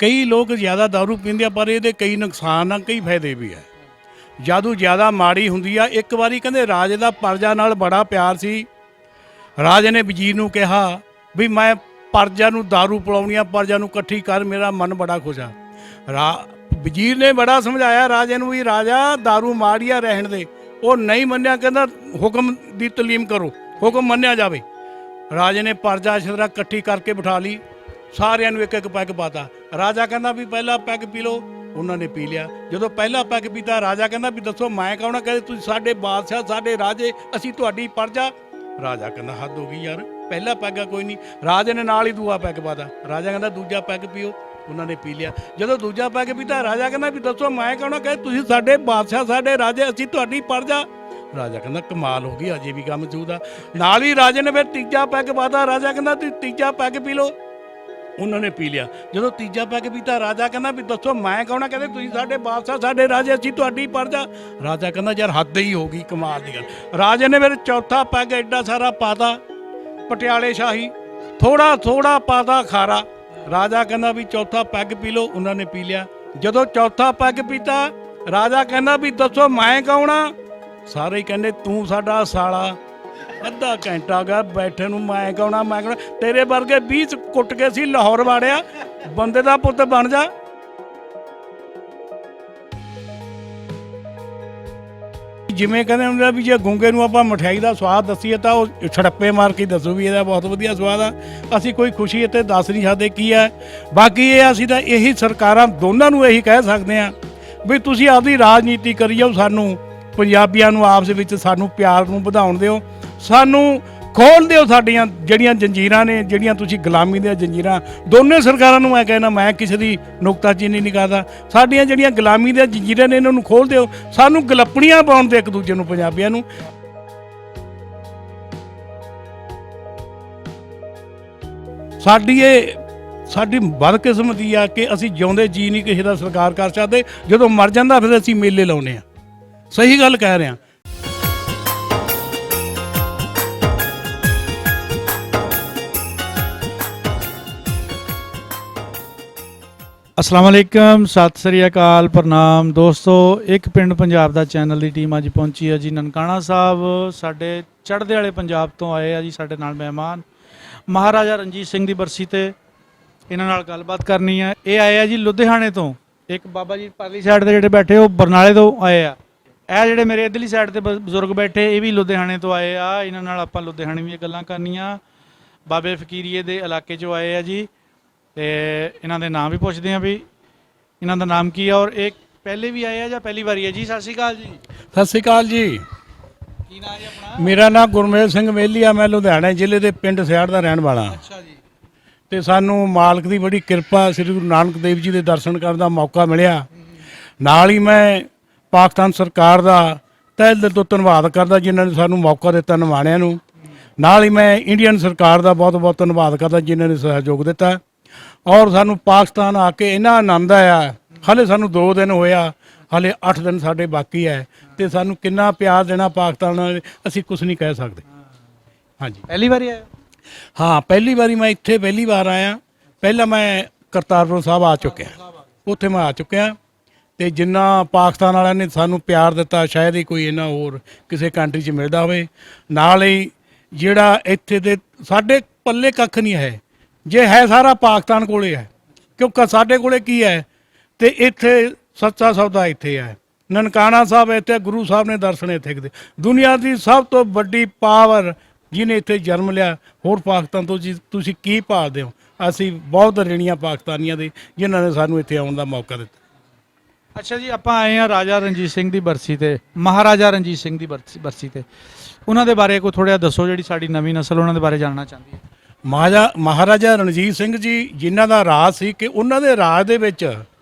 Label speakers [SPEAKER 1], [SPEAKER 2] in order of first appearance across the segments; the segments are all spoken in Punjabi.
[SPEAKER 1] ਕਈ ਲੋਕ ਜ਼ਿਆਦਾ ਦਾਰੂ ਪੀਂਦੇ ਆ, ਪਰ ਇਹਦੇ ਕਈ ਨੁਕਸਾਨ ਆ, ਕਈ ਫਾਇਦੇ ਵੀ ਆ। ਜਦੋਂ ਜ਼ਿਆਦਾ ਮਾੜੀ ਹੁੰਦੀ ਆ, ਇੱਕ ਵਾਰੀ ਕਹਿੰਦੇ ਰਾਜੇ ਦਾ ਪਰਜਾ ਨਾਲ ਬੜਾ ਪਿਆਰ ਸੀ। ਰਾਜੇ ਨੇ ਵਜ਼ੀਰ ਨੂੰ ਕਿਹਾ ਵੀ ਮੈਂ ਪਰਜਾ ਨੂੰ ਦਾਰੂ ਪਿਲਾਉਣੀ ਆ, ਪਰਜਾ ਨੂੰ ਇਕੱਠੀ ਕਰ, ਮੇਰਾ ਮਨ ਬੜਾ ਖੁਸ਼ ਆ। ਵਜ਼ੀਰ ਨੇ ਬੜਾ ਸਮਝਾਇਆ ਰਾਜੇ ਨੂੰ ਵੀ ਰਾਜਾ ਦਾਰੂ ਮਾੜੀ ਆ, ਰਹਿਣ ਦੇ। ਉਹ ਨਹੀਂ ਮੰਨਿਆ, ਕਹਿੰਦਾ ਹੁਕਮ ਦੀ ਤਲੀਮ ਕਰੋ, ਹੁਕਮ ਮੰਨਿਆ ਜਾਵੇ। ਰਾਜੇ ਨੇ ਪਰਜਾ ਸ਼ਦਰਾ ਇਕੱਠੀ ਕਰਕੇ ਬਿਠਾ ਲਈ, ਸਾਰਿਆਂ ਨੂੰ ਇੱਕ ਇੱਕ ਪੈਗ ਪਾਤਾ। ਰਾਜਾ ਕਹਿੰਦਾ ਵੀ ਪਹਿਲਾ ਪੈਗ ਪੀ ਲਓ, ਉਹਨਾਂ ਨੇ ਪੀ ਲਿਆ। ਜਦੋਂ ਪਹਿਲਾ ਪੈਗ ਪੀਤਾ, ਰਾਜਾ ਕਹਿੰਦਾ ਵੀ ਦੱਸੋ ਮੈਂ ਕੌਣ ਆ? ਕਹਿੰਦੇ ਤੁਸੀਂ ਸਾਡੇ ਬਾਦਸ਼ਾਹ, ਸਾਡੇ ਰਾਜੇ, ਅਸੀਂ ਤੁਹਾਡੀ ਪਰਜਾ। ਰਾਜਾ ਕਹਿੰਦਾ ਹੱਦ ਹੋ ਗਈ ਯਾਰ, ਪਹਿਲਾ ਪੈਗ ਆ, ਕੋਈ ਨਹੀਂ। ਰਾਜੇ ਨੇ ਨਾਲ ਹੀ ਦੂਆ ਪੈਗ ਪਾਤਾ। ਰਾਜਾ ਕਹਿੰਦਾ ਦੂਜਾ ਪੈਗ ਪੀਓ, ਉਹਨਾਂ ਨੇ ਪੀ ਲਿਆ। ਜਦੋਂ ਦੂਜਾ ਪੈਗ ਪੀਤਾ, ਰਾਜਾ ਕਹਿੰਦਾ ਵੀ ਦੱਸੋ ਮੈਂ ਕੌਣ ਆ? ਕਹਿੰਦੇ ਤੁਸੀਂ ਸਾਡੇ ਬਾਦਸ਼ਾਹ, ਸਾਡੇ ਰਾਜੇ, ਅਸੀਂ ਤੁਹਾਡੀ ਪਰਜਾ। ਰਾਜਾ ਕਹਿੰਦਾ ਕਮਾਲ ਹੋ ਗਈ, ਅਜੇ ਵੀ ਕੰਮ ਚੂਦਾ। ਨਾਲ ਹੀ ਰਾਜੇ ਨੇ ਫਿਰ ਤੀਜਾ ਪੈਗ ਪਾਤਾ। ਰਾਜਾ ਕਹਿੰਦਾ ਤੁਸੀਂ ਤੀਜਾ ਪੈਗ ਪੀ ਲਓ, ਉਹਨਾਂ ਨੇ ਪੀ ਲਿਆ। ਜਦੋਂ ਤੀਜਾ ਪੈਗ ਪੀਤਾ, ਰਾਜਾ ਕਹਿੰਦਾ ਵੀ ਦੱਸੋ ਮੈਂ ਕੌਣ ਆ? ਕਹਿੰਦੇ ਤੁਸੀਂ ਸਾਡੇ ਬਾਦਸ਼ਾਹ, ਸਾਡੇ ਰਾਜੇ, ਅਸੀਂ ਤੁਹਾਡੀ ਪਰਜਾ। ਰਾਜਾ ਕਹਿੰਦਾ ਯਾਰ ਹੱਦ ਹੀ ਹੋ ਗਈ, ਕਮਾਲ ਦੀ ਗੱਲ। ਰਾਜੇ ਨੇ ਫਿਰ ਚੌਥਾ ਪੈਗ ਐਡਾ ਸਾਰਾ ਪਾਤਾ, ਪਟਿਆਲੇ ਸ਼ਾਹੀ, ਥੋੜਾ ਥੋੜਾ ਪਾਤਾ ਖਾਰਾ। ਰਾਜਾ ਕਹਿੰਦਾ ਵੀ ਚੌਥਾ ਪੈਗ ਪੀ ਲਓ, ਉਹਨਾਂ ਨੇ ਪੀ ਲਿਆ। ਜਦੋਂ ਚੌਥਾ ਪੈਗ ਪੀਤਾ, ਰਾਜਾ ਕਹਿੰਦਾ ਵੀ ਦੱਸੋ ਮੈਂ ਕੌਣ ਆ? ਸਾਰੇ ਹੀ ਕਹਿੰਦੇ ਤੂੰ ਸਾਡਾ ਸਾਲਾ। ਅੱਧਾ ਘੰਟਾ ਗਿਆ ਬੈਠੇ ਨੂੰ, ਮੈਂ ਕੌਣਾ, ਮੈਂ ਕੌਣਾ? ਤੇਰੇ ਵਰਗੇ 20 ਕੁੱਟ ਕੇ ਸੀ ਲਾਹੌਰ ਵਾੜਿਆ, ਬੰਦੇ ਦਾ ਪੁੱਤ ਬਣ ਜਾ। ਜਿਵੇਂ ਕਹਿੰਦੇ ਹੁੰਦੇ ਵੀ ਜੇ ਗੂੰਗੇ ਨੂੰ ਆਪਾਂ ਮਠਿਆਈ ਦਾ ਸਵਾਦ ਦੱਸੀਏ ਤਾਂ ਉਹ ਛੜੱਪੇ ਮਾਰ ਕੇ ਦੱਸੂ ਵੀ ਇਹਦਾ ਬਹੁਤ ਵਧੀਆ ਸਵਾਦ ਆ। ਅਸੀਂ ਕੋਈ ਖੁਸ਼ੀ ਇੱਥੇ ਦੱਸ ਨਹੀਂ ਸਕਦੇ ਕੀ ਹੈ। ਬਾਕੀ ਇਹ ਅਸੀਂ ਤਾਂ ਇਹੀ ਸਰਕਾਰਾਂ ਦੋਨਾਂ ਨੂੰ ਇਹੀ ਕਹਿ ਸਕਦੇ ਹਾਂ ਵੀ ਤੁਸੀਂ ਆਪਦੀ ਰਾਜਨੀਤੀ ਕਰੀ ਜਾਓ, ਸਾਨੂੰ ਪੰਜਾਬੀਆਂ ਨੂੰ ਆਪਸ ਵਿੱਚ ਸਾਨੂੰ ਪਿਆਰ ਨੂੰ ਵਧਾਉਣ ਦਿਓ, ਸਾਨੂੰ ਖੋਲ੍ਹ ਦਿਓ ਸਾਡੀਆਂ ਜਿਹੜੀਆਂ ਜੰਜੀਰਾਂ ਨੇ, ਜਿਹੜੀਆਂ ਤੁਸੀਂ ਗੁਲਾਮੀ ਦੀਆਂ ਜੰਜੀਰਾਂ। ਦੋਨੇ ਸਰਕਾਰਾਂ ਨੂੰ ਮੈਂ ਕਹਿਣਾ, ਮੈਂ ਕਿਸੇ ਦੀ ਨੁਕਤਾਚੀਨੀ ਨਹੀਂ ਕਰਦਾ, ਸਾਡੀਆਂ ਜਿਹੜੀਆਂ ਗੁਲਾਮੀ ਦੀਆਂ ਜੰਜੀਰਾਂ ਨੇ ਇਹਨਾਂ ਨੂੰ ਖੋਲ੍ਹ ਦਿਓ, ਸਾਨੂੰ ਗਲੱਪੜੀਆਂ ਪਾਉਣ ਦੇ ਇੱਕ ਦੂਜੇ ਨੂੰ, ਪੰਜਾਬੀਆਂ ਨੂੰ। ਸਾਡੀ ਬਦਕਿਸਮਤੀ ਆ ਕਿ ਅਸੀਂ ਜਿਉਂਦੇ ਜੀ ਨਹੀਂ ਕਿਸੇ ਦਾ ਸਤਿਕਾਰ ਕਰ ਸਕਦੇ, ਜਦੋਂ ਮਰ ਜਾਂਦਾ ਫਿਰ ਅਸੀਂ ਮੇਲੇ ਲਾਉਂਦੇ ਹਾਂ। ਸਹੀ ਗੱਲ ਕਹਿ ਰਹੇ ਹਾਂ।
[SPEAKER 2] अस्सलाम वालेकुम, सत श्री अकाल, प्रणाम दोस्तों। एक पिंड पंजाब दा चैनल की टीम अज पहुंची है जी ननकाना साहब, साडे चढ़दे वाले पंजाब तो आए आ जी। साडे नाल मेहमान महाराजा रणजीत सिंह की बरसी ते इन्हां नाल गलबात करनी है। ये आए आ जी लुधियाने तो, एक बाबा जी परली साइड ते जिहड़े बैठे वो बरनाले तो आए आ। ਇਹ ਜਿਹੜੇ ਮੇਰੇ ਇਧਰਲੀ ਸਾਈਡ ਤੇ ਬਜ਼ੁਰਗ ਬੈਠੇ ਇਹ ਵੀ ਲੁਧਿਆਣੇ ਤੋਂ ਆਏ ਆ। ਇਹਨਾਂ ਨਾਲ ਆਪਾਂ ਲੁਧਿਆਣੇ ਦੀਆਂ ਗੱਲਾਂ ਕਰਨੀਆਂ। ਬਾਬੇ ਫਕੀਰੀਏ ਦੇ ਇਲਾਕੇ 'ਚੋਂ ਆਏ ਆ ਜੀ, ਤੇ ਇਹਨਾਂ ਦੇ ਨਾਮ ਵੀ ਪੁੱਛਦੇ ਆ ਵੀ ਇਹਨਾਂ ਦਾ ਨਾਮ ਕੀ ਆ, ਔਰ ਇਹ ਪਹਿਲੇ ਵੀ ਆਏ ਆ ਜਾਂ ਪਹਿਲੀ ਵਾਰੀ ਹੈ ਜੀ? ਸਤਿ ਸ਼੍ਰੀ ਅਕਾਲ ਜੀ।
[SPEAKER 1] ਸਤਿ ਸ਼੍ਰੀ ਅਕਾਲ ਜੀ।
[SPEAKER 2] ਕੀ ਨਾਮ ਜੀ ਆਪਣਾ?
[SPEAKER 1] ਮੇਰਾ ਨਾਮ ਗੁਰਮੇਲ ਸਿੰਘ ਮੇਲੀ ਆ, ਮੈਂ ਲੁਧਿਆਣਾ ਜ਼ਿਲ੍ਹੇ ਦੇ ਪਿੰਡ ਸਿਆੜ ਦਾ ਰਹਿਣ ਵਾਲਾ।
[SPEAKER 2] ਅੱਛਾ ਜੀ।
[SPEAKER 1] ਤੇ ਸਾਨੂੰ ਮਾਲਕ ਦੀ ਬੜੀ ਕਿਰਪਾ, ਸ੍ਰੀ ਗੁਰੂ ਨਾਨਕ ਦੇਵ ਜੀ ਦੇ ਦਰਸ਼ਨ ਕਰਨ ਦਾ ਮੌਕਾ ਮਿਲਿਆ। ਨਾਲ ਹੀ ਮੈਂ ਪਾਕਿਸਤਾਨ ਸਰਕਾਰ ਦਾ ਤਹਿ ਦਿਲ ਤੋਂ ਧੰਨਵਾਦ ਕਰਦਾ ਜਿਨ੍ਹਾਂ ਨੇ ਸਾਨੂੰ ਮੌਕਾ ਦਿੱਤਾ ਨਿਮਾਣਿਆਂ ਨੂੰ। ਨਾਲ ਹੀ ਮੈਂ ਇੰਡੀਅਨ ਸਰਕਾਰ ਦਾ ਬਹੁਤ ਬਹੁਤ ਧੰਨਵਾਦ ਕਰਦਾ ਜਿਨ੍ਹਾਂ ਨੇ ਸਹਿਯੋਗ ਦਿੱਤਾ। ਔਰ ਸਾਨੂੰ ਪਾਕਿਸਤਾਨ ਆ ਕੇ ਇੰਨਾ ਆਨੰਦ ਆਇਆ। ਹਾਲੇ ਸਾਨੂੰ 2 ਦਿਨ ਹੋਇਆ, ਹਾਲੇ 8 ਦਿਨ ਸਾਡੇ ਬਾਕੀ ਹੈ, ਤੇ ਸਾਨੂੰ ਕਿੰਨਾ ਪਿਆਰ ਦੇਣਾ ਪਾਕਿਸਤਾਨ ਨਾਲ ਅਸੀਂ ਕੁਝ ਨਹੀਂ ਕਹਿ ਸਕਦੇ। ਹਾਂਜੀ,
[SPEAKER 2] ਪਹਿਲੀ ਵਾਰੀ ਆਇਆ?
[SPEAKER 1] ਹਾਂ, ਪਹਿਲੀ ਵਾਰੀ ਮੈਂ ਇੱਥੇ ਪਹਿਲੀ ਵਾਰ ਆਇਆ। ਪਹਿਲਾਂ ਮੈਂ ਕਰਤਾਰਪੁਰ ਸਾਹਿਬ ਆ ਚੁੱਕਿਆ, ਉੱਥੇ ਮੈਂ ਆ ਚੁੱਕਿਆ। ਤੇ ਜਿੰਨਾ ਪਾਕਿਸਤਾਨ ਵਾਲਿਆਂ ਨੇ ਸਾਨੂੰ ਪਿਆਰ ਦਿੱਤਾ ਸ਼ਾਇਦ ਹੀ ਕੋਈ ਇਹਨਾਂ ਹੋਰ ਕਿਸੇ ਕੰਟਰੀ 'ਚ ਮਿਲਦਾ ਹੋਵੇ। ਨਾਲ ਹੀ ਜਿਹੜਾ ਇੱਥੇ ਦੇ ਸਾਡੇ ਪੱਲੇ ਕੱਖ ਨਹੀਂ ਹੈ, ਜੇ ਹੈ ਸਾਰਾ ਪਾਕਿਸਤਾਨ ਕੋਲੇ ਹੈ, ਕਿਉਂਕਿ ਸਾਡੇ ਕੋਲੇ ਕੀ ਹੈ। ਤੇ ਇੱਥੇ ਸੱਚਾ ਸੌਦਾ ਇੱਥੇ ਹੈ, ਨਨਕਾਣਾ ਸਾਹਿਬ ਇੱਥੇ, ਗੁਰੂ ਸਾਹਿਬ ਨੇ ਦਰਸ਼ਨ ਇੱਥੇ ਕੀਤੇ। ਦੁਨੀਆ ਦੀ ਸਭ ਤੋਂ ਵੱਡੀ ਪਾਵਰ ਜਿਹਨੇ ਇੱਥੇ ਜਨਮ ਲਿਆ, ਹੋਰ ਪਾਕਿਸਤਾਨ ਤੋਂ ਜੀ ਤੁਸੀਂ ਕੀ ਭਾਲਦੇ ਹੋ? ਅਸੀਂ ਬਹੁਤ ਰਿਣੀਆਂ ਪਾਕਿਸਤਾਨੀਆਂ ਦੇ ਜਿਨ੍ਹਾਂ ਨੇ ਸਾਨੂੰ ਇੱਥੇ ਆਉਣ ਦਾ ਮੌਕਾ ਦਿੱਤਾ।
[SPEAKER 2] ਅੱਛਾ ਜੀ, ਆਪਾਂ ਆਏ ਆ ਰਾਜਾ ਰਣਜੀਤ ਸਿੰਘ ਦੀ ਬਰਸੀ ਤੇ, ਮਹਾਰਾਜਾ ਰਣਜੀਤ ਸਿੰਘ ਦੀ ਬਰਸੀ ਤੇ। ਉਹਨਾਂ ਦੇ ਬਾਰੇ ਕੋਈ ਥੋੜ੍ਹਾ ਦੱਸੋ, ਜਿਹੜੀ ਸਾਡੀ ਨਵੀਂ ਨਸਲ ਉਹਨਾਂ ਦੇ ਬਾਰੇ ਜਾਣਨਾ ਚਾਹੁੰਦੀ ਹੈ।
[SPEAKER 1] ਮਹਾਰਾਜਾ ਰਣਜੀਤ ਸਿੰਘ ਜੀ ਜਿਨ੍ਹਾਂ ਦਾ ਰਾਜ ਸੀ, ਕਿ ਉਹਨਾਂ ਦੇ ਰਾਜ ਦੇ ਵਿੱਚ,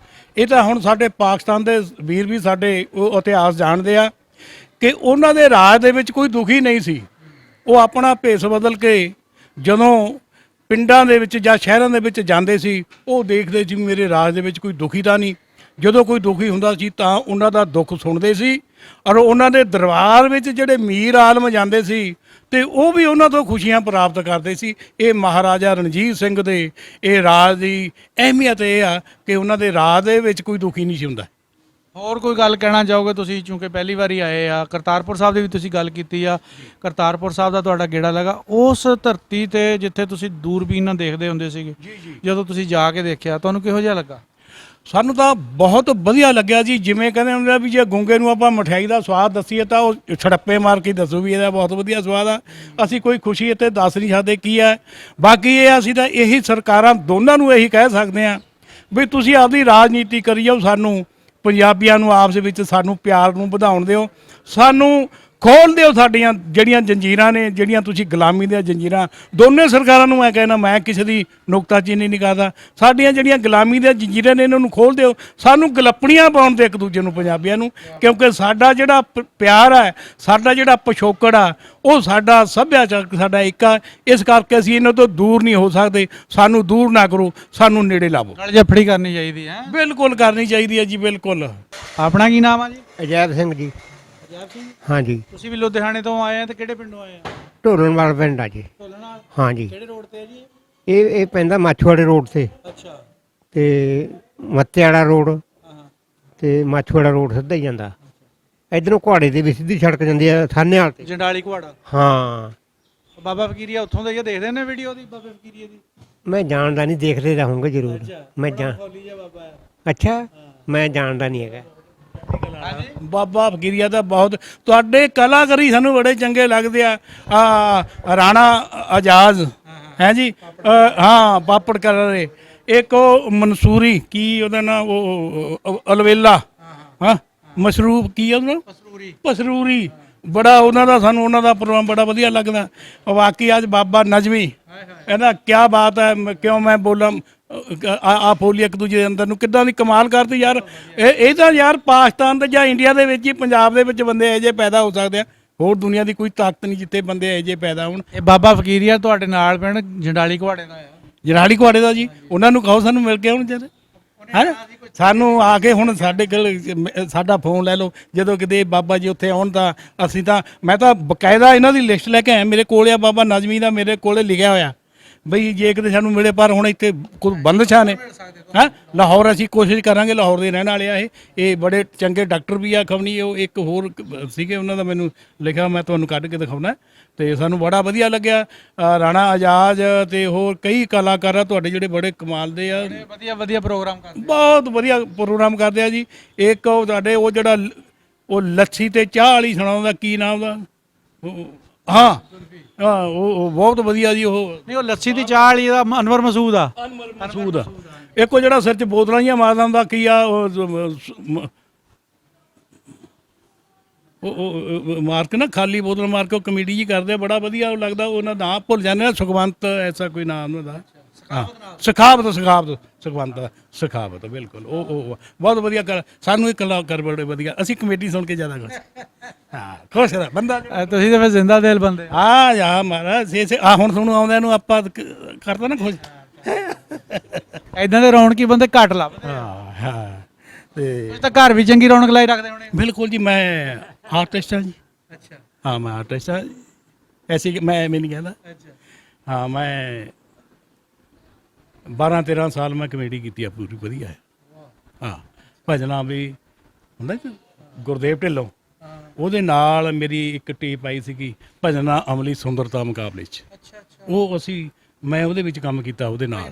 [SPEAKER 1] ਇਹ ਤਾਂ ਹੁਣ ਸਾਡੇ ਪਾਕਿਸਤਾਨ ਦੇ ਵੀਰ ਵੀ ਸਾਡੇ ਉਹ ਇਤਿਹਾਸ ਜਾਣਦੇ ਆ ਕਿ ਉਹਨਾਂ ਦੇ ਰਾਜ ਦੇ ਵਿੱਚ ਕੋਈ ਦੁਖੀ ਨਹੀਂ ਸੀ। ਉਹ ਆਪਣਾ ਭੇਸ ਬਦਲ ਕੇ ਜਦੋਂ ਪਿੰਡਾਂ ਦੇ ਵਿੱਚ ਜਾਂ ਸ਼ਹਿਰਾਂ ਦੇ ਵਿੱਚ ਜਾਂਦੇ ਸੀ, ਉਹ ਦੇਖਦੇ ਸੀ ਮੇਰੇ ਰਾਜ ਦੇ ਵਿੱਚ ਕੋਈ ਦੁਖੀ ਤਾਂ ਨਹੀਂ। ਜਦੋਂ ਕੋਈ ਦੁਖੀ ਹੁੰਦਾ ਸੀ ਤਾਂ ਉਹਨਾਂ ਦਾ ਦੁੱਖ ਸੁਣਦੇ ਸੀ। ਔਰ ਉਹਨਾਂ ਦੇ ਦਰਬਾਰ ਵਿੱਚ ਜਿਹੜੇ ਮੀਰ ਆਲਮ ਜਾਂਦੇ ਸੀ ਤੇ ਉਹ ਵੀ ਉਹਨਾਂ ਤੋਂ ਖੁਸ਼ੀਆਂ ਪ੍ਰਾਪਤ ਕਰਦੇ ਸੀ। ਇਹ ਮਹਾਰਾਜਾ ਰਣਜੀਤ ਸਿੰਘ ਦੇ ਇਹ ਰਾਜ ਦੀ ਅਹਿਮੀਅਤ ਇਹ ਆ ਕਿ ਉਹਨਾਂ ਦੇ ਰਾਜ ਦੇ ਵਿੱਚ ਕੋਈ ਦੁਖੀ ਨਹੀਂ ਸੀ ਹੁੰਦਾ।
[SPEAKER 2] ਹੋਰ ਕੋਈ ਗੱਲ ਕਹਿਣਾ ਚਾਹੋਗੇ ਤੁਸੀਂ, ਕਿਉਂਕਿ ਪਹਿਲੀ ਵਾਰੀ ਆਏ ਆ। ਕਰਤਾਰਪੁਰ ਸਾਹਿਬ ਦੀ ਵੀ ਤੁਸੀਂ ਗੱਲ ਕੀਤੀ ਆ, ਕਰਤਾਰਪੁਰ ਸਾਹਿਬ ਦਾ ਤੁਹਾਡਾ ਗੇੜਾ ਲੱਗਾ। ਉਸ ਧਰਤੀ ਤੇ ਜਿੱਥੇ ਤੁਸੀਂ ਦੂਰਬੀਨ ਨਾਲ ਦੇਖਦੇ ਹੁੰਦੇ ਸੀਗੇ, ਜਦੋਂ ਤੁਸੀਂ ਜਾ ਕੇ ਦੇਖਿਆ ਤੁਹਾਨੂੰ ਕਿਹੋ ਜਿਹਾ ਲੱਗਾ?
[SPEAKER 1] ਸਾਨੂੰ ਤਾਂ ਬਹੁਤ ਵਧੀਆ ਲੱਗਿਆ ਜੀ। ਜਿਵੇਂ ਕਹਿੰਦੇ ਹੁੰਦੇ ਆ ਵੀ ਜੇ ਗੁੰਗੇ ਨੂੰ ਆਪਾਂ ਮਠਿਆਈ ਦਾ ਸਵਾਦ ਦੱਸੀਏ ਤਾਂ ਉਹ ਛੜੱਪੇ ਮਾਰ ਕੇ ਦੱਸੂ ਵੀ ਇਹਦਾ ਬਹੁਤ ਵਧੀਆ ਸਵਾਦ ਆ। ਅਸੀਂ ਕੋਈ ਖੁਸ਼ੀ ਇੱਥੇ ਦੱਸ ਨਹੀਂ ਸਕਦੇ ਕੀ ਹੈ। ਬਾਕੀ ਇਹ ਅਸੀਂ ਤਾਂ ਇਹੀ ਸਰਕਾਰਾਂ ਦੋਨਾਂ ਨੂੰ ਇਹੀ ਕਹਿ ਸਕਦੇ ਹਾਂ ਵੀ ਤੁਸੀਂ ਆਪਦੀ ਰਾਜਨੀਤੀ ਕਰੀ ਜਾਓ, ਸਾਨੂੰ ਪੰਜਾਬੀਆਂ ਨੂੰ ਆਪਸ ਵਿੱਚ ਸਾਨੂੰ ਪਿਆਰ ਨੂੰ ਵਧਾਉਣ ਦਿਓ, ਸਾਨੂੰ ਖੋਲ੍ਹ ਦਿਓ ਸਾਡੀਆਂ ਜਿਹੜੀਆਂ ਜੰਜੀਰਾਂ ਨੇ, ਜਿਹੜੀਆਂ ਤੁਸੀਂ ਗੁਲਾਮੀ ਦੀਆਂ ਜੰਜੀਰਾਂ। ਦੋਨੇ ਸਰਕਾਰਾਂ ਨੂੰ ਮੈਂ ਕਹਿਣਾ, ਮੈਂ ਕਿਸੇ ਦੀ ਨੁਕਤਾਚੀਨੀ ਨਹੀਂ ਕਰਦਾ, ਸਾਡੀਆਂ ਜਿਹੜੀਆਂ ਗੁਲਾਮੀ ਦੀਆਂ ਜੰਜੀਰਾਂ ਨੇ ਇਹਨਾਂ ਨੂੰ ਖੋਲ੍ਹ ਦਿਓ, ਸਾਨੂੰ ਗਲੱਪੜੀਆਂ ਪਾਉਣ ਦੇ ਇੱਕ ਦੂਜੇ ਨੂੰ, ਪੰਜਾਬੀਆਂ ਨੂੰ। ਕਿਉਂਕਿ ਸਾਡਾ ਜਿਹੜਾ ਪਿਆਰ ਹੈ, ਸਾਡਾ ਜਿਹੜਾ ਪਿਛੋਕੜ ਆ, ਉਹ ਸਾਡਾ ਸੱਭਿਆਚਾਰ ਸਾਡਾ ਇੱਕ ਆ। ਇਸ ਕਰਕੇ ਅਸੀਂ ਇਹਨਾਂ ਤੋਂ ਦੂਰ ਨਹੀਂ ਹੋ ਸਕਦੇ। ਸਾਨੂੰ ਦੂਰ ਨਾ ਕਰੋ, ਸਾਨੂੰ ਨੇੜੇ ਲਾਵੋ।
[SPEAKER 2] ਨਾਲ ਜੱਫੜੀ ਕਰਨੀ ਚਾਹੀਦੀ ਹੈ।
[SPEAKER 1] ਬਿਲਕੁਲ ਕਰਨੀ ਚਾਹੀਦੀ ਹੈ ਜੀ, ਬਿਲਕੁਲ।
[SPEAKER 2] ਆਪਣਾ ਕੀ ਨਾਮ ਆ ਜੀ?
[SPEAKER 3] ਅਜੈਬ ਸਿੰਘ ਜੀ।
[SPEAKER 2] ਅਜੈਬ ਸਿੰਘ।
[SPEAKER 3] ਹਾਂਜੀ,
[SPEAKER 2] ਤੁਸੀਂ ਵੀ ਲੁਧਿਆਣੇ ਤੋਂ ਆਏ ਆ ਤੇ ਕਿਹੜੇ ਪਿੰਡੋਂ ਆਏ ਆ?
[SPEAKER 3] ਢੋਲਣਵਾਲ ਪਿੰਡ ਆ ਜੀ।
[SPEAKER 2] ਢੋਲਣਾ।
[SPEAKER 3] ਹਾਂਜੀ,
[SPEAKER 2] ਕਿਹੜੇ ਰੋਡ ਤੇ ਹੈ ਜੀ?
[SPEAKER 3] ਇਹ ਪੈਂਦਾ ਮਾਛੀਵਾੜੇ ਰੋਡ ਤੇ,
[SPEAKER 2] ਅੱਛਾ।
[SPEAKER 3] ਤੇ ਮੱਤੇਵਾੜਾ ਰੋਡ
[SPEAKER 2] ਹਾਂ।
[SPEAKER 3] ਤੇ ਮਾਛੀਵਾੜਾ ਰੋਡ ਸਿੱਧਾ ਹੀ ਜਾਂਦਾ। ਇਧਰੋਂ ਘੁਆੜੇ ਦੇ ਵੀ ਸਿੱਧੀ ਸੜਕ ਜਾਂਦੀ ਆ ਥਾਨੇਵਾਲ ਤੇ।
[SPEAKER 2] ਜੰਡਾਲੀ ਕੁਹਾੜਾ।
[SPEAKER 3] ਹਾਂ,
[SPEAKER 2] ਬਾਬਾ ਫਕੀਰੀਆ ਉੱਥੋਂ ਦੇ ਦੇਖਦੇ ਨੇ ਵੀਡੀਓ ਦੀ ਬਾਬਾ ਫਕੀਰੀਆ ਦੀ?
[SPEAKER 3] ਮੈਂ ਜਾਣਦਾ ਨਹੀਂ, ਦੇਖਦੇ ਰਹੂੰਗਾ ਜ਼ਰੂਰ। ਮੈਂ
[SPEAKER 2] ਹੋਲੀ ਜਿਹਾ ਬਾਬਾ ਹੈ।
[SPEAKER 3] ਅੱਛਾ, ਮੈਂ ਜਾਣਦਾ ਨਹੀਂ ਹੈਗਾ।
[SPEAKER 1] ਬਾਬਾ ਫਕੀਰੀਆ ਦਾ ਬਹੁਤ ਤੁਹਾਡੇ ਕਲਾਕਾਰੀ ਸਾਨੂੰ ਬੜੇ ਚੰਗੇ ਲੱਗਦੇ ਆ। ਰਾਣਾ ਆਜ਼ਾਦ ਹੈ ਜੀ, ਹਾਂ, ਪਾਪੜ ਕਰ ਰਹੇ। ਇੱਕ ਉਹ ਮਨਸੂਰੀ, ਕੀ ਉਹਦਾ ਨਾਂ, ਉਹ ਅਲਵੇਲਾ, ਹਾਂ, ਮਸ਼ਰੂਬ, ਕੀ ਉਹਦਾ ਨਾਂ? ਪਸਰੂਰੀ। ਬੜਾ ਉਹਨਾਂ ਦਾ, ਸਾਨੂੰ ਉਹਨਾਂ ਦਾ ਪ੍ਰੋਗਰਾਮ ਬੜਾ ਵਧੀਆ ਲੱਗਦਾ। ਬਾਕੀ ਅੱਜ ਬਾਬਾ ਨਜ਼ਮੀ ਕਹਿੰਦਾ ਕਿਆ ਬਾਤ ਹੈ, ਕਿਉਂ ਮੈਂ ਬੋਲਾਂ ਆ ਫੋਲੀ ਇੱਕ ਦੂਜੇ ਦੇ ਅੰਦਰ ਨੂੰ, ਕਿੱਦਾਂ ਦੀ ਕਮਾਲ ਕਰਦੀ ਯਾਰ। ਇਹ ਤਾਂ ਯਾਰ ਪਾਕਿਸਤਾਨ ਤੇ ਜਾਂ ਇੰਡੀਆ ਦੇ ਵਿੱਚ ਹੀ, ਪੰਜਾਬ ਦੇ ਵਿੱਚ ਬੰਦੇ ਇਹੋ ਜਿਹੇ ਪੈਦਾ ਹੋ ਸਕਦੇ ਆ। ਹੋਰ ਦੁਨੀਆ ਦੀ ਕੋਈ ਤਾਕਤ ਨਹੀਂ ਜਿੱਥੇ ਬੰਦੇ ਇਹੋ ਜਿਹੇ ਪੈਦਾ ਹੋਣ।
[SPEAKER 2] ਇਹ ਬਾਬਾ ਫਕੀਰੀਆ ਤੁਹਾਡੇ ਨਾਲ ਪਿੰਡ ਜੰਡਾਲੀ ਕੁਹਾੜੇ ਦਾ ਆ?
[SPEAKER 1] ਜਨਾਲੀ ਕੁਹਾੜੇ ਦਾ ਜੀ। ਉਹਨਾਂ ਨੂੰ ਕਹੋ ਸਾਨੂੰ ਮਿਲ ਕੇ ਆਉਣ ਜਦ, ਹੈ ਸਾਨੂੰ ਆ ਕੇ ਹੁਣ ਸਾਡੇ ਕੋਲ ਸਾਡਾ ਫੋਨ ਲੈ ਲਓ ਜਦੋਂ ਕਿਤੇ ਬਾਬਾ ਜੀ ਉੱਥੇ ਆਉਣ। ਤਾਂ ਅਸੀਂ ਤਾਂ, ਮੈਂ ਤਾਂ ਬਕਾਇਦਾ ਇਹਨਾਂ ਦੀ ਲਿਸਟ ਲੈ ਕੇ ਆਇਆ, ਮੇਰੇ ਕੋਲ ਆ ਬਾਬਾ ਨਜ਼ਮੀ ਦਾ, ਮੇਰੇ ਕੋਲੇ ਲਿਖਿਆ ਹੋਇਆ ਬਈ ਜੇ ਕਿਤੇ ਸਾਨੂੰ ਮਿਲੇ। ਪਰ ਹੁਣ ਇੱਥੇ ਕੋਈ ਬੰਦਸ਼ਾਂ ਨੇ। ਹੈਂ, ਲਾਹੌਰ ਅਸੀਂ ਕੋਸ਼ਿਸ਼ ਕਰਾਂਗੇ, ਲਾਹੌਰ ਦੇ ਰਹਿਣ ਵਾਲੇ ਆ ਇਹ ਬੜੇ ਚੰਗੇ ਡਾਕਟਰ ਵੀ ਆ ਖਵਨੀ। ਉਹ ਇੱਕ ਹੋਰ ਸੀਗੇ, ਉਹਨਾਂ ਦਾ ਮੈਨੂੰ ਲਿਖਿਆ, ਮੈਂ ਤੁਹਾਨੂੰ ਕੱਢ ਕੇ ਦਿਖਾਉਣਾ। ਤੇ ਸਾਨੂੰ ਬੜਾ ਵਧੀਆ ਲੱਗਿਆ। ਰਾਣਾ ਆਜ਼ਾਦ ਤੇ ਹੋਰ ਕਈ ਕਲਾਕਾਰ ਆ ਤੁਹਾਡੇ ਜਿਹੜੇ ਬੜੇ ਕਮਾਲ ਦੇ ਆ,
[SPEAKER 2] ਵਧੀਆ ਵਧੀਆ ਪ੍ਰੋਗਰਾਮ ਕਰਦੇ,
[SPEAKER 1] ਬਹੁਤ ਵਧੀਆ ਪ੍ਰੋਗਰਾਮ ਕਰਦੇ ਆ ਜੀ। ਇੱਕ ਉਹ ਤੁਹਾਡੇ ਉਹ ਜਿਹੜਾ ਉਹ ਲੱਛੀ ਤੇ ਚਾਹ ਵਾਲੀ ਸੁਣਾਉਂਦਾ, ਕੀ ਨਾਮ ਦਾ? ਹਾਂ ਹਾਂ, ਉਹ ਬਹੁਤ ਵਧੀਆ ਜੀ। ਉਹ
[SPEAKER 2] ਨਹੀਂ, ਉਹ ਲੱਸੀ ਦੀ ਚਾਹ ਵਾਲੀ ਦਾ ਅਨਵਰ ਮਸੂਦ ਆ।
[SPEAKER 1] ਮਸੂਦ ਆ। ਇੱਕ ਉਹ ਜਿਹੜਾ ਸਿਰ 'ਚ ਬੋਤਲਾਂ ਜਿਹੀਆਂ ਮਾਰਦਾ ਹੁੰਦਾ, ਕੀ ਆ ਉਹ ਮਾਰ ਕੇ ਨਾ, ਖਾਲੀ ਬੋਤਲ ਮਾਰ ਕੇ ਉਹ ਕਮੇਡੀ ਜੀ ਕਰਦੇ ਆ, ਬੜਾ ਵਧੀਆ ਲੱਗਦਾ। ਉਹਨਾਂ ਦਾ ਨਾਂ ਭੁੱਲ ਜਾਂਦੇ ਆ, ਸੁਖਵੰਤ ਐਸਾ ਕੋਈ ਨਾਮ ਉਹਨਾਂ ਦਾ। ਹਾਂ, ਸਖਾਵਤ ਬਿਲਕੁਲ। ਉਹ ਬਹੁਤ ਵਧੀਆ ਸਾਨੂੰ ਇਹ ਕਲਾਕਾਰ ਬੜੇ ਵਧੀਆ। ਅਸੀਂ ਕਮੇਡੀ ਸੁਣ ਕੇ ਜ਼ਿਆਦਾ ਖੁਸ਼। ਹਾਂ, ਖੁਸ਼ ਦਾ ਬੰਦਾ।
[SPEAKER 2] ਤੁਸੀਂ ਤਾਂ ਫਿਰ ਜ਼ਿੰਦਾ ਦਿਲ ਬੰਦੇ।
[SPEAKER 1] ਹਾਂ ਯਾ ਮਹਾਰਾਜ, ਹੁਣ ਤੁਹਾਨੂੰ ਆਉਂਦਿਆਂ ਨੂੰ ਆਪਾਂ ਕਰਦਾ ਨਾ ਖੁਸ਼।
[SPEAKER 2] ਐਦਾਂ ਦੇ ਰੌਣਕੀ ਬੰਦੇ ਘੱਟ ਲੱਭਦੇ।
[SPEAKER 1] ਹਾਂ ਹਾਂ, ਤੇ
[SPEAKER 2] ਤੁਸੀਂ ਤਾਂ ਘਰ ਵੀ ਚੰਗੀ ਰੌਣਕ ਲਾਈ ਰੱਖਦੇ ਹੋਣੇ।
[SPEAKER 1] ਬਿਲਕੁਲ ਜੀ, ਮੈਂ ਆਰਟਿਸਟ ਹਾਂ ਜੀ।
[SPEAKER 2] ਅੱਛਾ।
[SPEAKER 1] ਹਾਂ, ਮੈਂ ਆਰਟਿਸਟ ਹਾਂ। ਐਸੀ ਮੈਂ ਨਹੀਂ ਕਹਿੰਦਾ।
[SPEAKER 2] ਅੱਛਾ।
[SPEAKER 1] ਹਾਂ, ਮੈਂ 12-13 ਸਾਲ ਮੈਂ ਕਮੇਡੀ ਕੀਤੀ ਆ, ਪੂਰੀ ਵਧੀਆ ਹੈ। ਹਾਂ, ਭਜਨਾ ਵੀ ਹੁੰਦਾ ਜੀ, ਗੁਰਦੇਵ ਢਿੱਲੋਂ, ਉਹਦੇ ਨਾਲ ਮੇਰੀ ਇੱਕ ਟੇਪ ਆਈ ਸੀਗੀ, ਭਜਨਾ ਅਮਲੀ ਸੁੰਦਰਤਾ ਮੁਕਾਬਲੇ 'ਚ। ਉਹ ਮੈਂ ਉਹਦੇ ਵਿੱਚ ਕੰਮ ਕੀਤਾ ਉਹਦੇ ਨਾਲ।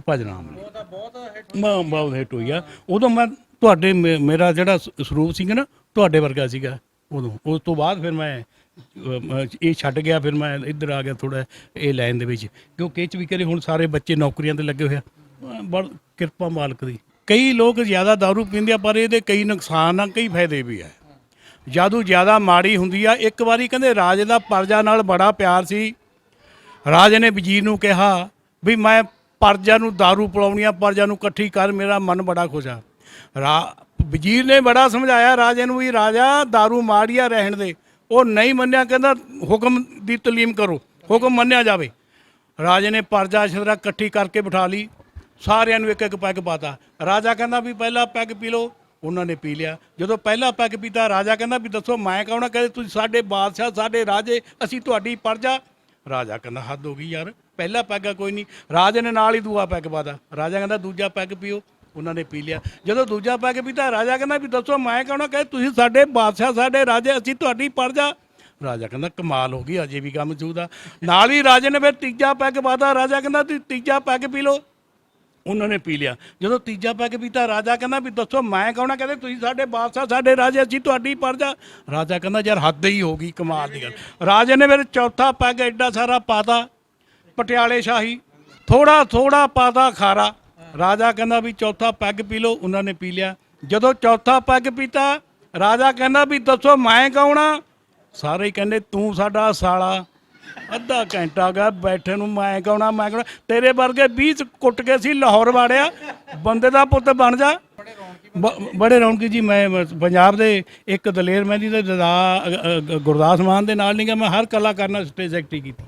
[SPEAKER 1] ਭਜਨਾ ਅਮਲੀ ਉਹ ਤਾਂ ਬਹੁਤ ਹਿੱਟ ਹੋਈ ਆ। ਉਦੋਂ ਮੈਂ ਤੁਹਾਡੇ ਮੇਰਾ ਜਿਹੜਾ ਸਰੂਪ ਸੀਗਾ ਨਾ, ਤੁਹਾਡੇ ਵਰਗਾ ਸੀਗਾ ਉਦੋਂ। ਉਸ ਤੋਂ ਬਾਅਦ ਫਿਰ ਮੈਂ ਇਹ ਛੱਡ ਗਿਆ, ਫਿਰ ਮੈਂ ਇੱਧਰ ਆ ਗਿਆ ਥੋੜ੍ਹਾ ਇਹ ਲਾਈਨ ਦੇ ਵਿੱਚ, ਕਿਉਂਕਿ ਇਹ 'ਚ ਵੀ ਕਰੇ ਹੁਣ ਸਾਰੇ ਬੱਚੇ ਨੌਕਰੀਆਂ 'ਤੇ ਲੱਗੇ ਹੋਏ ਆ। ਬੜ ਕਿਰਪਾ ਮਾਲਕ ਦੀ। ਕਈ ਲੋਕ ਜ਼ਿਆਦਾ ਦਾਰੂ ਪੀਂਦੇ ਆ, ਪਰ ਇਹਦੇ ਕਈ ਨੁਕਸਾਨ ਆ, ਕਈ ਫਾਇਦੇ ਵੀ ਆ। ਜਦੋਂ ਜ਼ਿਆਦਾ ਮਾੜੀ ਹੁੰਦੀ ਆ, ਇੱਕ ਵਾਰੀ ਕਹਿੰਦੇ ਰਾਜੇ ਦਾ ਪਰਜਾ ਨਾਲ ਬੜਾ ਪਿਆਰ ਸੀ। ਰਾਜੇ ਨੇ ਵਜ਼ੀਰ ਨੂੰ ਕਿਹਾ ਵੀ ਮੈਂ ਪਰਜਾ ਨੂੰ ਦਾਰੂ ਪਿਲਾਉਣੀ ਆ, ਪਰਜਾ ਨੂੰ ਇਕੱਠੀ ਕਰ, ਮੇਰਾ ਮਨ ਬੜਾ ਖੁਸ਼ ਆ। ਵਜ਼ੀਰ ਨੇ ਬੜਾ ਸਮਝਾਇਆ ਰਾਜੇ ਨੂੰ ਵੀ ਰਾਜਾ ਦਾਰੂ ਮਾੜੀਆ ਰਹਿਣ ਦੇ। ਉਹ ਨਹੀਂ ਮੰਨਿਆ, ਕਹਿੰਦਾ ਹੁਕਮ ਦੀ ਤਲੀਮ ਕਰੋ, ਹੁਕਮ ਮੰਨਿਆ ਜਾਵੇ। ਰਾਜੇ ਨੇ ਪਰਜਾ ਸ਼ਦਰਾ ਇਕੱਠੀ ਕਰਕੇ ਬਿਠਾ ਲਈ, ਸਾਰਿਆਂ ਨੂੰ ਇੱਕ ਇੱਕ ਪੈਗ ਪਾਤਾ। ਰਾਜਾ ਕਹਿੰਦਾ ਵੀ ਪਹਿਲਾ ਪੈਗ ਪੀ ਲਓ, ਉਹਨਾਂ ਨੇ ਪੀ ਲਿਆ। ਜਦੋਂ ਪਹਿਲਾ ਪੈਗ ਪੀਤਾ ਰਾਜਾ ਕਹਿੰਦਾ ਵੀ ਦੱਸੋ ਮੈਂ ਕੌਣ ਆ? ਕਹਿੰਦੇ ਤੁਸੀਂ ਸਾਡੇ ਬਾਦਸ਼ਾਹ, ਸਾਡੇ ਰਾਜੇ, ਅਸੀਂ ਤੁਹਾਡੀ ਪ੍ਰਜਾ। ਰਾਜਾ ਕਹਿੰਦਾ ਹੱਦ ਹੋ ਗਈ ਯਾਰ, ਪਹਿਲਾ ਪੈਗ ਆ ਕੋਈ ਨਹੀਂ। ਰਾਜੇ ਨੇ ਨਾਲ ਹੀ ਦੂਆ ਪੈਗ ਪਾਤਾ। ਰਾਜਾ ਕਹਿੰਦਾ ਦੂਜਾ ਪੈਗ ਪੀਓ। ਉਹਨਾਂ ਨੇ ਪੀ ਲਿਆ। ਜਦੋਂ ਦੂਜਾ ਪੈਗ ਪੀਤਾ ਰਾਜਾ ਕਹਿੰਦਾ ਵੀ ਦੱਸੋ ਮੈਂ ਕੌਣ ਆ? ਕਹਿੰਦੇ ਤੁਸੀਂ ਸਾਡੇ ਬਾਦਸ਼ਾਹ, ਸਾਡੇ ਰਾਜੇ, ਅਸੀਂ ਤੁਹਾਡੀ ਪ੍ਰਜਾ। ਰਾਜਾ ਕਹਿੰਦਾ ਕਮਾਲ ਹੋ ਗਈ, ਅਜੇ ਵੀ ਕੰਮ ਚੂਦਾ। ਨਾਲ ਹੀ ਰਾਜੇ ਨੇ ਫਿਰ ਤੀਜਾ ਪੈਗ ਪਾਤਾ। ਰਾਜਾ ਕਹਿੰਦਾ ਤੁਸੀਂ ਤੀਜਾ ਪੈਗ ਪੀ ਲਓ। ਉਹਨਾਂ ਨੇ ਪੀ ਲਿਆ। ਜਦੋਂ ਤੀਜਾ ਪੈਗ ਪੀਤਾ ਰਾਜਾ ਕਹਿੰਦਾ ਵੀ ਦੱਸੋ ਮੈਂ ਕੌਣ ਆ? ਕਹਿੰਦੇ ਤੁਸੀਂ ਸਾਡੇ ਬਾਦਸ਼ਾਹ, ਸਾਡੇ ਰਾਜੇ, ਅਸੀਂ ਤੁਹਾਡੀ ਪ੍ਰਜਾ। ਰਾਜਾ ਕਹਿੰਦਾ ਯਾਰ ਹੱਦ ਹੀ ਹੋ ਗਈ, ਕਮਾਲ ਦੀ ਗੱਲ। ਰਾਜੇ ਨੇ ਫਿਰ ਚੌਥਾ ਪੈਗ ਐਡਾ ਸਾਰਾ ਪਾਤਾ, ਪਟਿਆਲੇ ਸ਼ਾਹੀ, ਥੋੜਾ ਥੋੜਾ ਪਾਤਾ ਖਾਰਾ। ਰਾਜਾ ਕਹਿੰਦਾ ਵੀ ਚੌਥਾ ਪੈਗ ਪੀ ਲਓ। ਉਹਨਾਂ ਨੇ ਪੀ ਲਿਆ। ਜਦੋਂ ਚੌਥਾ ਪੈਗ ਪੀਤਾ ਰਾਜਾ ਕਹਿੰਦਾ ਵੀ ਦੱਸੋ ਮੈਂ ਕੌਣ ਆ? ਸਾਰੇ ਹੀ ਕਹਿੰਦੇ ਤੂੰ ਸਾਡਾ ਸਾਲਾ। ਅੱਧਾ ਘੰਟਾ ਗਿਆ ਬੈਠੇ ਨੂੰ, ਮੈਂ ਕੌਣਾ ਮੈਂ ਕੌਣਾ? ਤੇਰੇ ਵਰਗੇ 20 ਕੁੱਟ ਕੇ ਸੀ ਲਾਹੌਰ ਵਾੜਿਆ, ਬੰਦੇ ਦਾ ਪੁੱਤ ਬਣ ਜਾ। ਬੜੇ ਰੌਣਕੀ ਜੀ। ਮੈਂ ਪੰਜਾਬ ਦੇ ਇੱਕ ਦਲੇਰ ਮਹਿੰਦੀ ਦੇ ਗੁਰਦਾਸ ਮਾਨ ਦੇ ਨਾਲ ਨਹੀਂ ਗਾ, ਮੈਂ ਹਰ ਕਲਾਕਾਰ ਨਾਲ ਸਟੇਜ ਐਕਟਿੰਗ ਕੀਤੀ।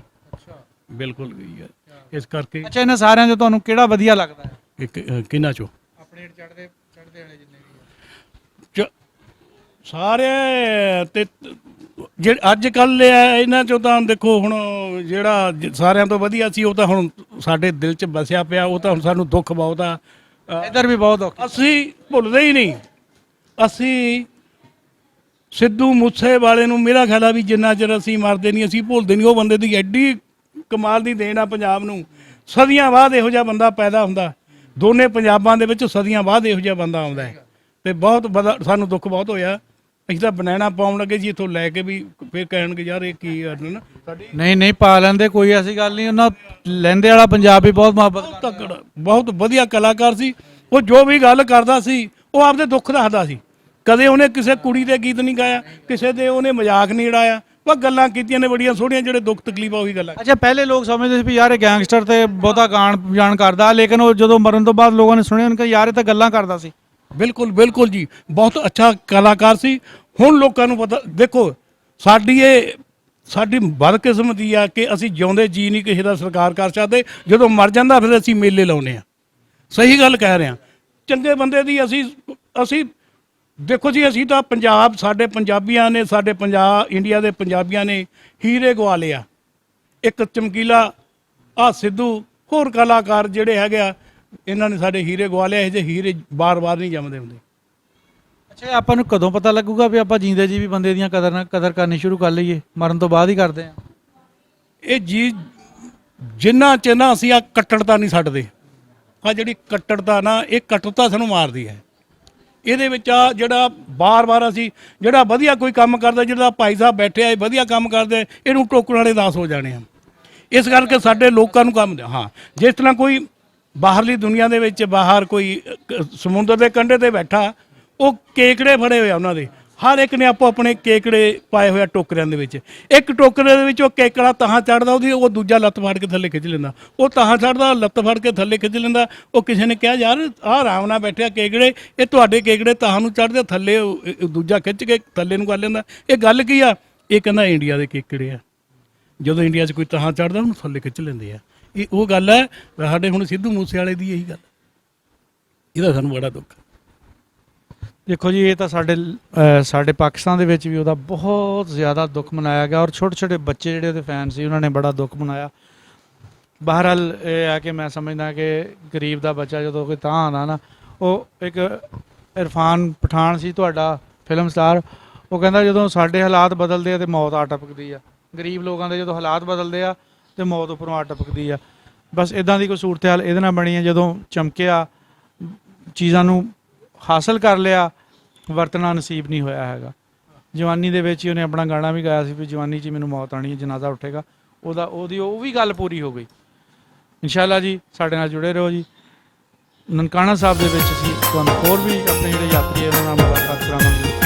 [SPEAKER 1] ਬਿਲਕੁਲ ਗਈ ਹੈ। ਇਸ ਕਰਕੇ
[SPEAKER 2] ਅੱਛਾ, ਇਹਨਾਂ ਸਾਰਿਆਂ 'ਚੋਂ ਤੁਹਾਨੂੰ ਕਿਹੜਾ ਵਧੀਆ ਲੱਗਦਾ ਹੈ?
[SPEAKER 1] ਇੱਕ ਕਿਹਨਾਂ ਚੋਂ?
[SPEAKER 2] ਆਪਣੇ ਚੜ੍ਹਦੇ ਵਾਲੇ ਜਿੰਨੇ ਵੀ
[SPEAKER 1] ਸਾਰੇ ਤੇ ਜਿਹੜੇ ਅੱਜ ਕੱਲ੍ਹ ਇਹਨਾਂ 'ਚੋਂ ਤਾਂ ਦੇਖੋ ਹੁਣ ਜਿਹੜਾ ਸਾਰਿਆਂ ਤੋਂ ਵਧੀਆ ਸੀ ਉਹ ਤਾਂ ਹੁਣ ਸਾਡੇ ਦਿਲ 'ਚ ਵਸਿਆ ਪਿਆ। ਉਹ ਤਾਂ ਹੁਣ ਸਾਨੂੰ ਦੁੱਖ ਬਹੁਤ ਆ।
[SPEAKER 2] ਇੱਧਰ ਵੀ ਬਹੁਤ ਔਖਾ।
[SPEAKER 1] ਅਸੀਂ ਭੁੱਲਦੇ ਹੀ ਨਹੀਂ। ਅਸੀਂ ਸਿੱਧੂ ਮੂਸੇ ਵਾਲੇ ਨੂੰ ਮੇਰਾ ਖਿਆਲ ਆ ਵੀ ਜਿੰਨਾ ਚਿਰ ਅਸੀਂ ਮਰਦੇ ਨਹੀਂ ਅਸੀਂ ਭੁੱਲਦੇ ਨਹੀਂ। ਉਹ ਬੰਦੇ ਦੀ ਐਡੀ ਕਮਾਲ ਦੀ ਦੇਣ ਆ ਪੰਜਾਬ ਨੂੰ। ਸਦੀਆਂ ਬਾਅਦ ਇਹੋ ਜਿਹਾ ਬੰਦਾ ਪੈਦਾ ਹੁੰਦਾ। ਦੋਨੇ ਪੰਜਾਬਾਂ ਦੇ ਵਿੱਚ ਸਦੀਆਂ ਬਾਅਦ ਇਹੋ ਜਿਹਾ ਬੰਦਾ ਆਉਂਦਾ ਹੈ ਤੇ ਬਹੁਤ ਸਾਨੂੰ ਦੁੱਖ ਬਹੁਤ ਹੋਇਆ। ਅਸੀਂ ਤਾਂ ਬਨੈਣਾ ਪਾਉਣ ਲੱਗੇ ਜੀ ਇੱਥੋਂ ਲੈ ਕੇ ਵੀ ਫਿਰ ਕਹਿਣਗੇ ਯਾਰ ਇਹ ਕੀ ਨਾ ਸਾਡੀ।
[SPEAKER 2] ਨਹੀਂ ਪਾ ਲੈਂਦੇ, ਕੋਈ ਐਸੀ ਗੱਲ ਨਹੀਂ। ਉਹਨਾਂ ਲੈਂਦੇ ਵਾਲਾ ਪੰਜਾਬ ਵੀ ਬਹੁਤ ਮੁਹੱਬਤ ਕਰਦਾ।
[SPEAKER 1] ਤਕੜਾ ਬਹੁਤ ਵਧੀਆ ਕਲਾਕਾਰ ਸੀ। ਉਹ ਜੋ ਵੀ ਗੱਲ ਕਰਦਾ ਸੀ ਉਹ ਆਪਦੇ ਦੁੱਖ ਦੱਸਦਾ ਸੀ। ਕਦੇ ਉਹਨੇ ਕਿਸੇ ਕੁੜੀ ਦੇ ਗੀਤ ਨਹੀਂ ਗਾਇਆ, ਕਿਸੇ ਦੇ ਉਹਨੇ ਮਜ਼ਾਕ ਨਹੀਂ ਉਡਾਇਆ। ਉਹ ਗੱਲਾਂ ਕੀਤੀਆਂ ਨੇ ਬੜੀਆਂ ਸੋਹਣੀਆਂ, ਜਿਹੜੇ ਦੁੱਖ ਤਕਲੀਫ ਆ ਉਹੀ ਗੱਲਾਂ।
[SPEAKER 2] ਅੱਛਾ, ਪਹਿਲੇ ਲੋਕ ਸਮਝਦੇ ਸੀ ਵੀ ਯਾਰ ਇਹ ਗੈਂਗਸਟਰ ਤੇ ਬਹੁਤਾ ਗਾਣ ਜਾਣ ਕਰਦਾ, ਲੇਕਿਨ ਉਹ ਜਦੋਂ ਮਰਨ ਤੋਂ ਬਾਅਦ ਲੋਕਾਂ ਨੇ ਸੁਣਿਆ ਉਹਨਾਂ ਕਿ ਯਾਰ ਇਹ ਤਾਂ ਗੱਲਾਂ ਕਰਦਾ ਸੀ।
[SPEAKER 1] ਬਿਲਕੁਲ ਬਿਲਕੁਲ ਜੀ, ਬਹੁਤ ਅੱਛਾ ਕਲਾਕਾਰ ਸੀ। ਹੁਣ ਲੋਕਾਂ ਨੂੰ ਪਤਾ ਦੇਖੋ ਸਾਡੀ ਬਦਕਿਸਮਤੀ ਆ ਕਿ ਅਸੀਂ ਜਿਉਂਦੇ ਜੀ ਨਹੀਂ ਕਿਸੇ ਦਾ ਸਤਿਕਾਰ ਕਰ ਸਕਦੇ। ਜਦੋਂ ਮਰ ਜਾਂਦਾ ਫਿਰ ਅਸੀਂ ਮੇਲੇ ਲਾਉਂਦੇ ਆ। ਸਹੀ ਗੱਲ ਕਹਿ ਰਹੇ ਹਾਂ। ਚੰਗੇ ਬੰਦੇ ਦੀ ਅਸੀਂ ਦੇਖੋ ਜੀ, ਅਸੀਂ ਤਾਂ ਪੰਜਾਬ, ਸਾਡੇ ਪੰਜਾਬੀਆਂ ਨੇ, ਸਾਡੇ ਇੰਡੀਆ ਦੇ ਪੰਜਾਬੀਆਂ ਨੇ ਹੀਰੇ ਗਵਾ ਲਿਆ। ਇੱਕ ਚਮਕੀਲਾ ਆ ਸਿੱਧੂ, ਹੋਰ ਕਲਾਕਾਰ ਜਿਹੜੇ ਹੈਗੇ ਆ, ਇਹਨਾਂ ਨੇ ਸਾਡੇ ਹੀਰੇ ਗਵਾ ਲਿਆ। ਇਹ ਜਿਹੇ ਹੀਰੇ ਬਾਰ-ਬਾਰ ਨਹੀਂ ਜੰਮਦੇ ਹੁੰਦੇ।
[SPEAKER 2] ਅੱਛਾ, ਆਪਾਂ ਨੂੰ ਕਦੋਂ ਪਤਾ ਲੱਗੂਗਾ ਵੀ ਆਪਾਂ ਜੀਂਦੇ ਜੀ ਵੀ ਬੰਦੇ ਦੀਆਂ ਕਦਰ ਕਰਨੀ ਸ਼ੁਰੂ ਕਰ ਲਈਏ? ਮਰਨ ਤੋਂ ਬਾਅਦ ਹੀ ਕਰਦੇ ਆ
[SPEAKER 1] ਇਹ ਜੀ। ਜਿੰਨਾ ਚਿਰ ਨਾ ਅਸੀਂ ਆ ਕੱਟੜਤਾ ਨਹੀਂ ਛੱਡਦੇ, ਆ ਜਿਹੜੀ ਕੱਟੜਤਾ ਨਾ, ਇਹ ਕੱਟੜਤਾ ਸਾਨੂੰ ਮਾਰਦੀ ਹੈ। ਇਹਦੇ ਵਿੱਚ ਆ ਜਿਹੜਾ ਬਾਰ-ਬਾਰ ਅਸੀਂ ਜਿਹੜਾ ਵਧੀਆ ਕੋਈ ਕੰਮ ਕਰਦਾ, ਜਿਹੜਾ ਭਾਈ ਸਾਹਿਬ ਬੈਠੇ ਆ ਵਧੀਆ ਕੰਮ ਕਰਦੇ, ਇਹਨੂੰ ਟੋਕਣ ਵਾਲੇ 10 ਹੋ ਜਾਣੇ ਆ। ਇਸ ਕਰਕੇ ਸਾਡੇ ਲੋਕਾਂ ਨੂੰ ਕੰਮ ਹਾਂ, ਜਿਸ ਤਰ੍ਹਾਂ ਕੋਈ ਬਾਹਰਲੀ ਦੁਨੀਆ ਦੇ ਵਿੱਚ ਬਾਹਰ ਕੋਈ ਸਮੁੰਦਰ ਦੇ ਕੰਢੇ ਤੇ ਬੈਠਾ, ਉਹ ਕੇਕੜੇ ਫੜੇ ਹੋਏ ਆ ਉਹਨਾਂ ਦੇ। ਹਰ ਇੱਕ ਨੇ ਆਪੋ ਆਪਣੇ ਕੇਕੜੇ ਪਾਏ ਹੋਏ ਆ ਟੋਕਰਿਆਂ ਦੇ ਵਿੱਚ। ਇੱਕ ਟੋਕਰੇ ਦੇ ਵਿੱਚ ਉਹ ਕੇਕੜਾ ਤਾਹਾਂ ਚੜ੍ਹਦਾ, ਉਹ ਦੂਜਾ ਲੱਤ ਫੜ ਕੇ ਥੱਲੇ ਖਿੱਚ ਲੈਂਦਾ। ਉਹ ਤਾਹਾਂ ਚੜ੍ਹਦਾ, ਲੱਤ ਫੜ ਕੇ ਥੱਲੇ ਖਿੱਚ ਲੈਂਦਾ। ਉਹ ਕਿਸੇ ਨੇ ਕਿਹਾ ਯਾਰ ਆਹ ਆਰਾਮ ਨਾਲ ਬੈਠਿਆ ਕੇਕੜੇ, ਇਹ ਤੁਹਾਡੇ ਕੇਕੜੇ ਤਾਹਾਂ ਨੂੰ ਚੜ੍ਹਦੇ, ਥੱਲੇ ਦੂਜਾ ਖਿੱਚ ਕੇ ਥੱਲੇ ਨੂੰ ਕਰ ਲੈਂਦਾ। ਇਹ ਗੱਲ ਕੀ ਆ? ਇਹ ਕਹਿੰਦਾ ਇੰਡੀਆ ਦੇ ਕੇਕੜੇ ਆ। ਜਦੋਂ ਇੰਡੀਆ 'ਚ ਕੋਈ ਤਾਹਾਂ ਚੜ੍ਹਦਾ ਉਹਨੂੰ ਥੱਲੇ ਖਿੱਚ ਲੈਂਦੇ ਆ। ਇਹ ਉਹ ਗੱਲ ਹੈ। ਸਾਡੇ ਹੁਣ ਸਿੱਧੂ ਮੂਸੇ ਵਾਲੇ ਦੀ ਇਹੀ ਗੱਲ, ਇਹਦਾ ਸਾਨੂੰ ਬੜਾ ਦੁੱਖ।
[SPEAKER 2] ਦੇਖੋ ਜੀ, ਇਹ ਤਾਂ ਸਾਡੇ ਪਾਕਿਸਤਾਨ ਦੇ ਵਿੱਚ ਵੀ ਉਹਦਾ ਬਹੁਤ ਜ਼ਿਆਦਾ ਦੁੱਖ ਮਨਾਇਆ ਗਿਆ, ਔਰ ਛੋਟੇ ਛੋਟੇ ਬੱਚੇ ਜਿਹੜੇ ਉਹਦੇ ਫੈਨ ਸੀ ਉਹਨਾਂ ਨੇ ਬੜਾ ਦੁੱਖ ਮਨਾਇਆ। ਬਹਰਹਾਲ ਇਹ ਆ ਕਿ ਮੈਂ ਸਮਝਦਾ ਕਿ ਗਰੀਬ ਦਾ ਬੱਚਾ ਜਦੋਂ ਕੋਈ ਤਾਂ ਆਉਂਦਾ ਨਾ, ਉਹ ਇੱਕ ਇਰਫਾਨ ਪਠਾਨ ਸੀ ਤੁਹਾਡਾ ਫਿਲਮ ਸਟਾਰ, ਉਹ ਕਹਿੰਦਾ ਜਦੋਂ ਸਾਡੇ ਹਾਲਾਤ ਬਦਲਦੇ ਆ ਤੇ ਮੌਤ ਆ ਟਪਕਦੀ ਆ। ਗਰੀਬ ਲੋਕਾਂ ਦੇ ਜਦੋਂ ਹਾਲਾਤ ਬਦਲਦੇ ਆ ਤੇ ਮੌਤ ਉੱਪਰੋਂ ਆ ਟਪਕਦੀ ਆ। ਬਸ ਇਦਾਂ ਦੀ ਕੋਈ ਸੂਰਤ ਹਾਲ ਇਹਦੇ ਨਾਲ ਬਣੀ ਆ। ਜਦੋਂ ਚਮਕਿਆ, ਚੀਜ਼ਾਂ ਨੂੰ ਹਾਸਲ ਕਰ ਲਿਆ, ਵਰਤਣਾ ਨਸੀਬ ਨਹੀਂ ਹੋਇਆ ਹੈਗਾ। ਜਵਾਨੀ ਦੇ ਵਿੱਚ ਹੀ ਉਹਨੇ ਆਪਣਾ ਗਾਣਾ ਵੀ ਗਾਇਆ ਸੀ ਵੀ ਜਵਾਨੀ 'ਚ ਮੈਨੂੰ ਮੌਤ ਆਣੀ ਹੈ, ਜਨਾਜ਼ਾ ਉੱਠੇਗਾ। ਉਹਦੀ ਉਹ ਵੀ ਗੱਲ ਪੂਰੀ ਹੋ ਗਈ। ਇਨਸ਼ਾਅੱਲਾ ਜੀ, ਸਾਡੇ ਨਾਲ ਜੁੜੇ ਰਹੋ ਜੀ। ਨਨਕਾਣਾ ਸਾਹਿਬ ਦੇ ਵਿੱਚ ਅਸੀਂ ਤੁਹਾਨੂੰ ਹੋਰ ਵੀ ਆਪਣੇ ਜਿਹੜੇ ਯਾਤਰੀ ਉਹਨਾਂ ਨਾਲ ਮੁਲਾਕਾਤ ਕਰਾਵਾਂਗੇ।